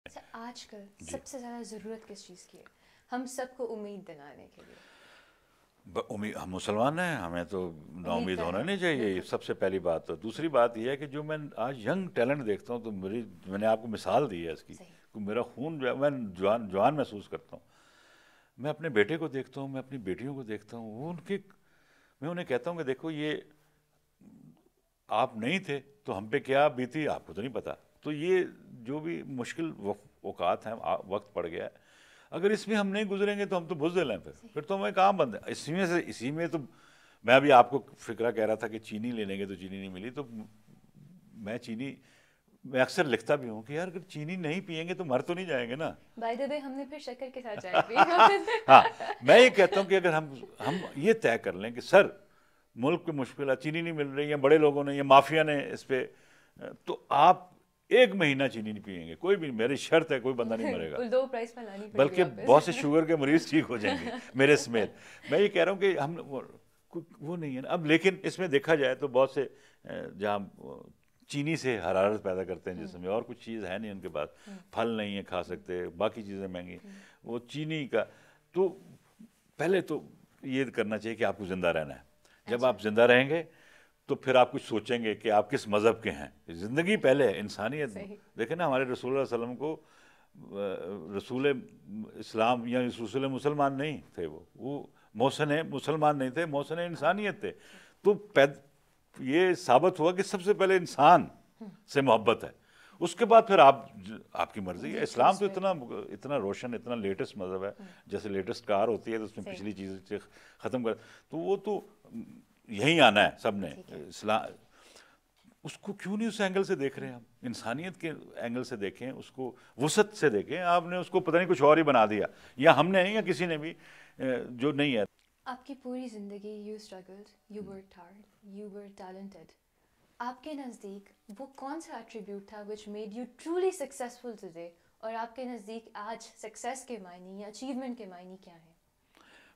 اچھا، آج کل سب سے زیادہ ضرورت کس چیز کی ہے ہم سب کو امید دلانے کے لیے؟ ہم مسلمان ہیں، ہمیں تو نا امید امید کا ہونا ہے، نہیں چاہیے، یہ بالکل سب سے پہلی بات تو۔ دوسری بات یہ ہے کہ جو میں آج ینگ ٹیلنٹ دیکھتا ہوں تو میں نے آپ کو مثال دی ہے اس کی، صحیح. کہ میرا خون جو ہے میں جوان محسوس کرتا ہوں۔ میں اپنے بیٹے کو دیکھتا ہوں، میں اپنی بیٹیوں کو دیکھتا ہوں، وہ میں انہیں کہتا ہوں کہ دیکھو یہ آپ نہیں تھے تو ہم پہ کیا بیتی آپ کو تو نہیں پتا۔ تو یہ جو بھی مشکل اوقات ہیں، وقت پڑ گیا ہے، اگر اس میں ہم نہیں گزریں گے تو ہم تو بزدل ہیں، پھر تو ہمیں کام بند ہے۔ اسی میں تو میں ابھی آپ کو فکرہ کہہ رہا تھا کہ چینی لینے گے تو چینی نہیں ملی، تو میں اکثر لکھتا بھی ہوں کہ یار اگر چینی نہیں پئیں گے تو مر تو نہیں جائیں گے نا۔ بائی دا وے ہم نے پھر شکر کے ساتھ چائے پی. ہاں، میں یہ کہتا ہوں کہ اگر ہم یہ طے کر لیں کہ سر ملک کی مشکلات، چینی نہیں مل رہی، یا بڑے لوگوں نے یا مافیا نے اس پہ، تو آپ ایک مہینہ چینی نہیں پئیں گے، کوئی بھی، میری شرط ہے، کوئی بندہ نہیں مرے گا، دو پرائز پہ لانی پڑے گی بلکہ واپس. بہت سے شوگر کے مریض ٹھیک ہو جائیں گے میرے سمیت۔ میں یہ کہہ رہا ہوں کہ ہم وہ نہیں ہے نا اب، لیکن اس میں دیکھا جائے تو بہت سے جہاں چینی سے حرارت پیدا کرتے ہیں جسم میں، اور کچھ چیز ہے نہیں ان کے پاس، پھل نہیں ہے کھا سکتے، باقی چیزیں مہنگی، وہ چینی کا تو پہلے تو یہ کرنا چاہیے کہ آپ کو زندہ رہنا ہے۔ جب آپ زندہ رہیں گے تو پھر آپ کچھ سوچیں گے کہ آپ کس مذہب کے ہیں۔ زندگی پہلے ہے، انسانیت۔ دیکھیں نا ہمارے رسول اللہ علیہ وسلم کو رسول اسلام یا رسول مسلمان نہیں تھے، وہ محسن مسلمان نہیں تھے، محسن انسانیت تھے۔ تو یہ ثابت ہوا کہ سب سے پہلے انسان سے محبت ہے، اس کے بعد پھر آپ کی مرضی ہے۔ اسلام تو اتنا روشن، اتنا لیٹسٹ مذہب ہے، جیسے لیٹسٹ کار ہوتی ہے تو اس میں پچھلی چیزیں ختم کر، تو وہ تو یہیں آنا ہے سب نے۔ اسلام اس کو کیوں نہیں اس اینگل سے دیکھ رہے ہیں ہم؟ انسانیت کے اینگل سے دیکھیں اس کو، وسعت سے دیکھیں۔ آپ نے اس کو پتہ نہیں کچھ اور ہی بنا دیا، یا ہم نے یا کسی نے بھی جو نہیں ہے۔ آپ کی پوری زندگی you struggled, you worked hard, you were talented. آپ کے نزدیک وہ کون سا ایٹریبیوٹ تھا which made you truly successful today؟ اور آپ کے نزدیک آج سکسیس کے معنی یا اچیومنٹ کے معنی کیا ہیں؟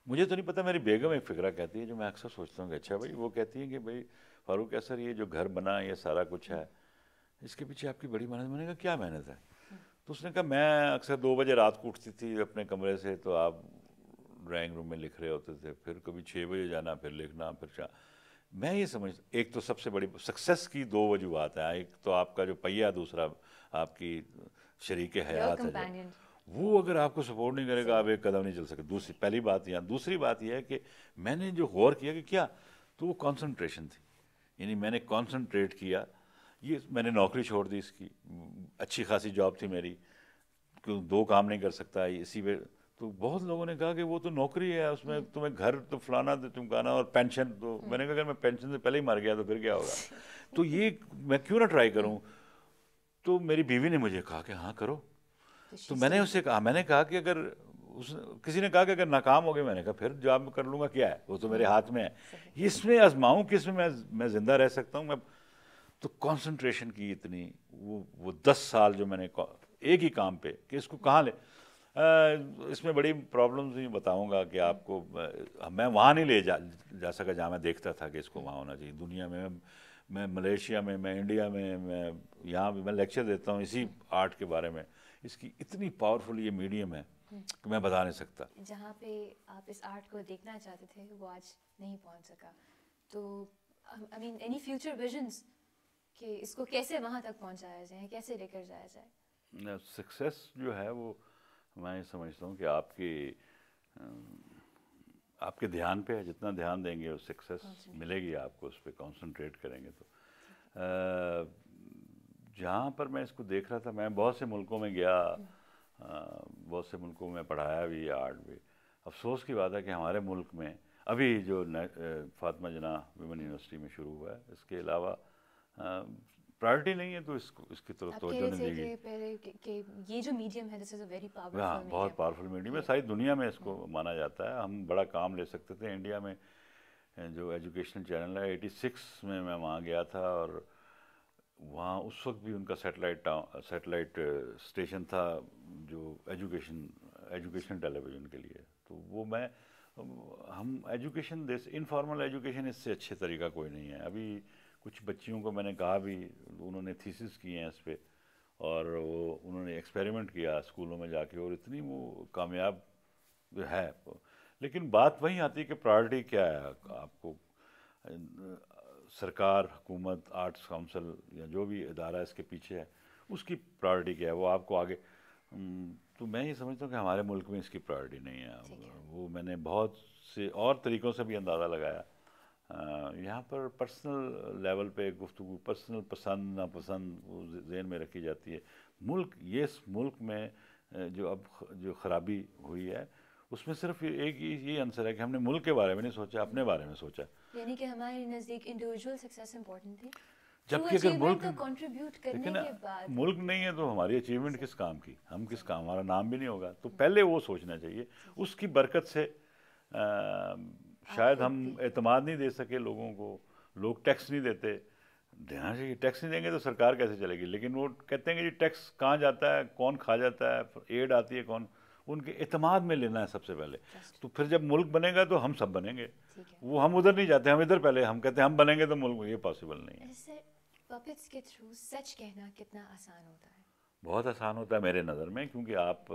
مجھے تو نہیں پتہ، میری بیگم ایک فکرہ کہتی ہے جو میں اکثر سوچتا ہوں کہ اچھا بھائی، وہ کہتی ہیں کہ بھائی فاروق سر، یہ جو گھر بنا، یہ سارا کچھ ہے، اس کے پیچھے آپ کی بڑی محنت۔ میں نے کہا کیا محنت ہے؟ تو اس نے کہا میں اکثر 2 بجے رات کو اٹھتی تھی اپنے کمرے سے، تو آپ ڈرائنگ روم میں لکھ رہے ہوتے تھے، پھر کبھی 6 بجے جانا، پھر لکھنا، پھر میں یہ سمجھتا ایک تو سب سے بڑی سکسیس کی 2 وجوہات ہیں، ایک تو آپ کا جو پہیہ، دوسرا آپ کی شریک حیات ہے جو، وہ اگر آپ کو سپورٹ نہیں کرے گا آپ ایک قدم نہیں چل سکتے۔ پہلی بات دوسری بات یہ ہے کہ میں نے جو غور کیا کہ کیا، تو وہ کانسنٹریشن تھی، یعنی میں نے کانسنٹریٹ کیا۔ یہ میں نے نوکری چھوڑ دی، اس کی اچھی خاصی جاب تھی میری، 2 کام نہیں کر سکتا اسی پہ۔ تو بہت لوگوں نے کہا کہ وہ تو نوکری ہے، اس میں تمہیں گھر تو فلانا تو چمکانا، اور پینشن تو، میں نے کہا اگر میں پینشن سے پہلے ہی مر گیا تو پھر کیا ہوگا؟ تو یہ میں کیوں نہ ٹرائی کروں؟ تو میری بیوی نے مجھے کہا کہ ہاں کرو۔ تو میں نے کہا کہ اگر کسی نے کہا کہ اگر ناکام ہو گئے، میں نے کہا پھر جاب کر لوں گا، کیا ہے، وہ تو میرے ہاتھ میں ہے، اس میں آزماؤں کہ اس میں میں زندہ رہ سکتا ہوں۔ تو کانسنٹریشن کی اتنی، وہ 10 سال جو میں نے ایک ہی کام پہ، کہ اس کو کہاں لے، اس میں بڑی پرابلمز بھی بتاؤں گا کہ آپ کو، میں وہاں نہیں لے جا سکا جہاں میں دیکھتا تھا کہ اس کو وہاں ہونا چاہیے دنیا میں۔ میں ملیشیا میں، میں انڈیا میں یہاں بھی میں لیکچر دیتا ہوں اسی آرٹ کے بارے میں۔ اس کی اتنی پاورفل یہ میڈیم ہے کہ میں بتا نہیں سکتا۔ جہاں پہ آپ اس آرٹ کو دیکھنا چاہتے تھے وہ آج نہیں پہنچ سکا، تو آئی مین اینی فیوچر ویژنس کہ اس کو کیسے وہاں تک پہنچایا جائے، کیسے لے کر جایا جائے؟ سکسیس جو ہے وہ میں یہ سمجھتا ہوں کہ آپ کے دھیان پہ ہے، جتنا دھیان دیں گے وہ سکسیس ملے گی آپ کو، اس پہ کانسنٹریٹ کریں گے تو۔ جہاں پر میں اس کو دیکھ رہا تھا، میں بہت سے ملکوں میں گیا، بہت سے ملکوں میں پڑھایا بھی، آرٹ بھی۔ افسوس کی بات ہے کہ ہمارے ملک میں ابھی جو فاطمہ جناح ویمن یونیورسٹی میں شروع ہوا ہے، اس کے علاوہ پرائرٹی نہیں ہے، تو اس کی طرف توجہ نہیں دی گئی۔ کہ یہ جو میڈیم ہے دس از اے ویری ہاں، پاورفل بہت پاورفل میڈیم ہے، ساری دنیا میں اس کو مانا جاتا ہے۔ ہم بڑا کام لے سکتے تھے انڈیا میں، جو ایجوکیشنل چینل ہے 86 میں وہاں گیا تھا، اور وہاں اس وقت بھی ان کا سیٹلائٹ اسٹیشن تھا جو ایجوکیشن ٹیلی ویژن کے لیے۔ تو وہ ہم ایجوکیشن انفارمل ایجوکیشن، اس سے اچھے طریقہ کوئی نہیں ہے۔ ابھی کچھ بچیوں کو میں نے کہا بھی، انہوں نے تھیسس کی ہیں اس پہ، اور وہ انہوں نے ایکسپیریمنٹ کیا اسکولوں میں جا کے اور اتنی وہ کامیاب ہے. لیکن بات وہیں آتی ہے کہ پرائرٹی کیا ہے آپ کو. سرکار، حکومت، آرٹس کونسل یا جو بھی ادارہ اس کے پیچھے ہے اس کی پرائرٹی کیا ہے، وہ آپ کو آگے. تو میں یہ سمجھتا ہوں کہ ہمارے ملک میں اس کی پرائرٹی نہیں ہے. وہ میں نے بہت سے اور طریقوں سے بھی اندازہ لگایا. یہاں پر پرسنل لیول پہ گفتگو، پرسنل پسند ناپسند وہ ذہن میں رکھی جاتی ہے. اس ملک میں جو خرابی ہوئی ہے اس میں صرف ایک یہ عنصر ہے کہ ہم نے ملک کے بارے میں نہیں سوچا، اپنے بارے میں سوچا. یعنی کہ ہمارے نزدیک انڈیویجول سکسیس امپورٹنٹ تھی، جبکہ اگر ملک کنٹریبیوٹ کرنے لیکن کے بعد ملک نہیں ہے تو ہماری اچیومنٹ کس کام کی، ہم کس کام، ہمارا نام بھی نہیں ہوگا. تو پہلے وہ سوچنا چاہیے. اس کی برکت سے شاید ہم اعتماد نہیں دے سکے لوگوں کو. لوگ ٹیکس نہیں دیتے، دینا چاہیے. ٹیکس نہیں دیں گے تو سرکار کیسے چلے گی؟ لیکن وہ کہتے ہیں کہ جی ٹیکس کہاں جاتا ہے، کون کھا جاتا ہے، ایڈ آتی ہے کون. ان کے اعتماد میں لینا ہے سب سے پہلے. تو پھر جب ملک بنے گا تو ہم سب بنیں گے. وہ ہم ادھر نہیں جاتے، ہم ادھر پہلے ہم کہتے ہیں ہم بنیں گے تو ملک. یہ پاسبل نہیں ہے. ایسے پپٹس کے تھرو سچ کہنا کتنا آسان ہوتا ہے؟ بہت آسان ہوتا ہے میرے نظر میں، کیونکہ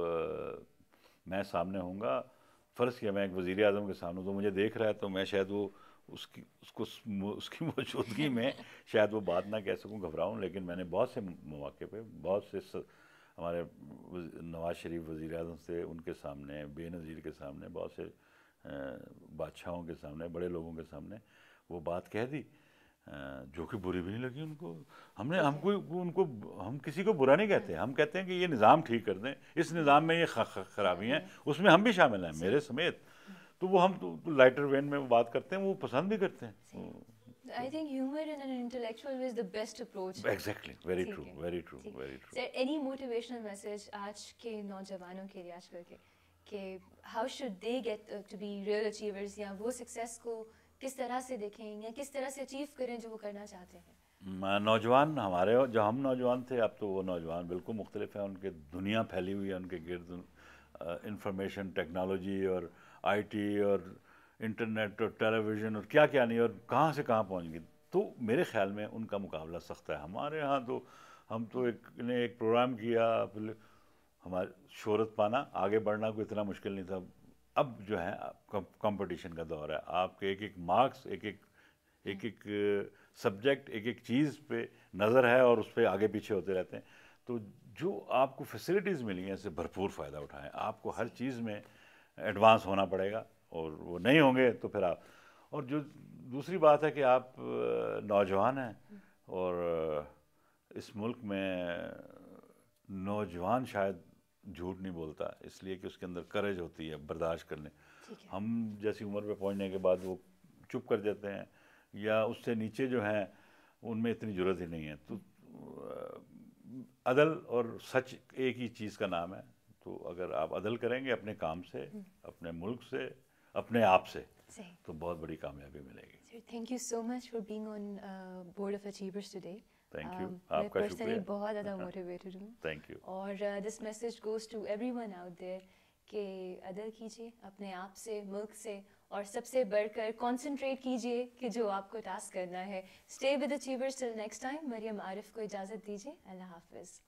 میں سامنے ہوں گا. فرض کیا میں ایک وزیر اعظم کے سامنے تو مجھے دیکھ رہا ہے تو میں شاید وہ اس کی موجودگی میں شاید وہ بات نہ کہہ سکوں، گھبراؤں. لیکن میں نے بہت سے مواقع پہ بہت سے ہمارے نواز شریف وزیر اعظم سے ان کے سامنے، بے نظیر کے سامنے، بہت سے بادشاہوں کے سامنے، بڑے لوگوں کے سامنے وہ بات کہہ دی جو کہ بری بھی نہیں لگی ان کو. ہم کسی کو برا نہیں کہتے. ہم کہتے ہیں کہ یہ نظام ٹھیک کر دیں، اس نظام میں یہ خرابی ہیں، اس میں ہم بھی شامل ہیں میرے سمیت. تو وہ ہم تو لائٹر وین میں بات کرتے ہیں، وہ پسند بھی کرتے ہیں. I think humor in an intellectual way is the best approach. Exactly, very true, very true, very true. Sir, any motivational message آج کے نوجوانوں کے لیے آج کل کے کہ how should they get to be real achievers، یا وہ سکسیس کو کس طرح سے دیکھیں یا کس طرح سے اچیو کریں جو وہ کرنا چاہتے ہیں؟ نوجوان ہمارے جو ہم نوجوان تھے، اب تو وہ نوجوان بالکل مختلف ہیں. ان کے دنیا پھیلی ہوئی ہے ان کے گرد. انفارمیشن ٹیکنالوجی اور آئی ٹی اور انٹرنیٹ اور ٹیلی ویژن اور کیا کیا نہیں، اور کہاں سے کہاں پہنچ گئی. تو میرے خیال میں ان کا مقابلہ سخت ہے. ہمارے ہاں تو ہم تو ایک پروگرام کیا، ہماری شہرت پانا، آگے بڑھنا کوئی اتنا مشکل نہیں تھا. اب جو ہے کمپٹیشن کا دور ہے. آپ کے ایک مارکس، ایک سبجیکٹ، ایک چیز پہ نظر ہے اور اس پہ آگے پیچھے ہوتے رہتے ہیں. تو جو آپ کو فیسلٹیز ملی ہیں اس سے بھرپور فائدہ اٹھائیں. آپ کو ہر چیز میں ایڈوانس ہونا پڑے گا، اور وہ نہیں ہوں گے تو پھر اور جو دوسری بات ہے کہ آپ نوجوان ہیں، اور اس ملک میں نوجوان شاید جھوٹ نہیں بولتا، اس لیے کہ اس کے اندر کریج ہوتی ہے برداشت کرنے. ہم جیسی عمر پہ پہنچنے کے بعد وہ چپ کر جاتے ہیں، یا اس سے نیچے جو ہیں ان میں اتنی ضرورت ہی نہیں ہے. تو عدل اور سچ ایک ہی چیز کا نام ہے. تو اگر آپ عدل کریں گے اپنے کام سے، اپنے ملک سے، اپنے آپ سے، تو بہت بڑی کامیابی ملے گی. Thank you so much for being on board of achievers today. Thank you, میں آپ کا پرسنلی شکریہ. بہت زیادہ موٹیویٹڈ ہوں. Thank you. اور this message goes to everyone out there کہ عدل کیجیے اپنے آپ سے، ملک سے، اور سب سے بڑھ کر کانسنٹریٹ کیجیے کہ جو آپ کو ٹاسک کرنا ہے. Stay with achievers till next time. Maryam Arif کو اجازت دیجیے. اللہ حافظ.